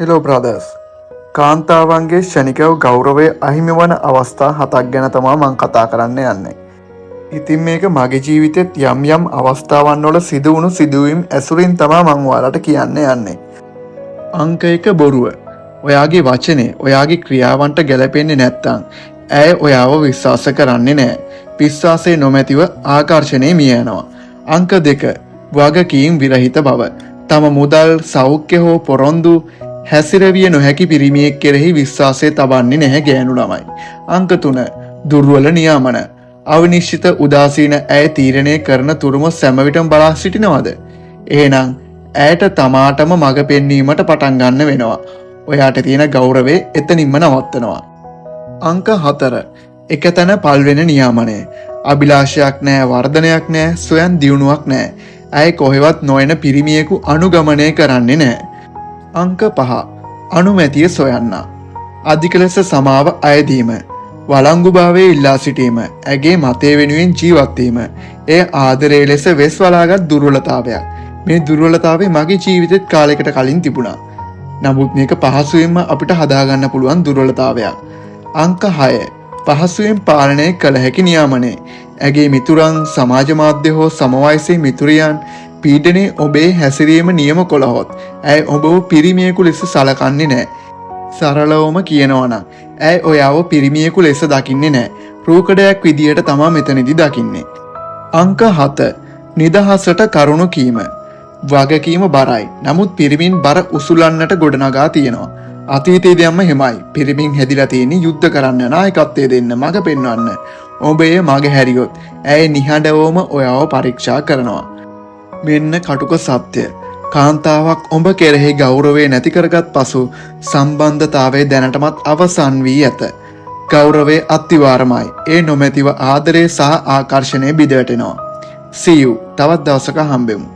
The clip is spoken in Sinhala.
Hello brothers. කාන්තාවන්ගේ ෂණිකව ගෞරවය අහිමි වන අවස්ථා 7ක් ගැන තමා මං කතා කරන්න යන්නේ. ඉතින් මේක මගේ ජීවිතෙත් යම් යම් අවස්ථාවන් වල සිදුවුණු සිදුවීම් ඇසුරින් තමා මං ඔයාලට කියන්න යන්නේ. අංක 1 බොරුව. ඔයාගේ වචනේ ඔයාගේ ක්‍රියාවන්ට ගැලපෙන්නේ නැත්නම් ඇය ඔයාව විශ්වාස කරන්නේ නැහැ. විශ්වාසය නොමැතිව ආකර්ෂණය මිය යනවා. අංක 2 වගකීම් විරහිත බව. තම මුදල් සෞඛ්‍ය හෝ පොරොන්දු හැසිරවිය නොහැකි පිරිමියෙක් කෙරෙහි විශ්වාසය තබන්නේ නැහැ ගෑනු ළමයි. අංක 3 දුර්වල නියාමන. අවිනිශ්චිත උදාසීන ඇය තීරණය කරන තුරුම සැමවිටම බලා සිටිනවද? එහෙනම් ඇයට තමාටම මඟ පෙන්වීමට පටන් ගන්න වෙනවා. ඔයාට තියෙන ගෞරවය එතනින්ම නවත්තනවා. අංක 4 එකතැන පල්වෙන නියාමනය. අභිලාෂයක් නැහැ, වර්ධනයක් නැහැ, ස්වයං දියුණුවක් නැහැ. ඇය කොහෙවත් නොයන පිරිමියෙකු අනුගමනය කරන්නේ නැහැ. අංක 5 අනුමැතිය සොයන්න. අධික ලෙස සමාව අයදීම. වළංගුභාවයේ ඉල්ලා සිටීම. ඇගේ මතය වෙනුවෙන් ජීවත් වීම. එය ආදරයේ ලෙස වෙස් වලාගත් දුර්වලතාවයක්. මේ දුර්වලතාවය මගේ ජීවිතෙත් කාලයකට කලින් තිබුණා. නමුත් මේක පහසුවෙන්ම අපිට හදාගන්න පුළුවන් දුර්වලතාවයක්. අංක 6 පහසුවෙන් පාලනය කළ හැකි නියාමනය. ඇගේ මිතුරන්, සමාජ මාධ්‍ය හෝ සමවයසේ මිතුරියන් පීඩනයේ ඔබේ හැසිරීම නියම කළහොත් ඇය ඔබව පිරිමියෙකු ලෙස සලකන්නේ නැහැ. සරලවම කියනවා නම් ඇය ඔයාව පිරිමියෙකු ලෙස දකින්නේ නැහැ. රූකඩයක් විදියට තමා මෙතනදී දකින්නේ. අංක 7 නිදහසට කරුණු කීම. වගකීම බරයි. නමුත් පිරිමින් බර උසුලන්නට ගොඩනගා තියෙනවා. අතීතයේදීම හිමයි. පිරිමින් හැදිලා තියෙන්නේ යුද්ධ කරන්න, නායකත්වය දෙන්න, මඟ පෙන්වන්න. ඔබ ඒ මඟ හැරියොත් ඇය නිහඬවම ඔයාව පරීක්ෂා කරනවා. මෙන්න කටුක සත්‍ය. කාන්තාවක් ඔබ කෙරෙහි ගෞරවය නැති කරගත් පසු සම්බන්ධතාවය දැනටමත් අවසන් වී ඇත. ගෞරවය අත්විවරමයි. ඒ නොමැතිව ආදරය සහ ආකර්ෂණය බිඳවැටෙනවා. See you. තවත් දවසක හම්බෙමු.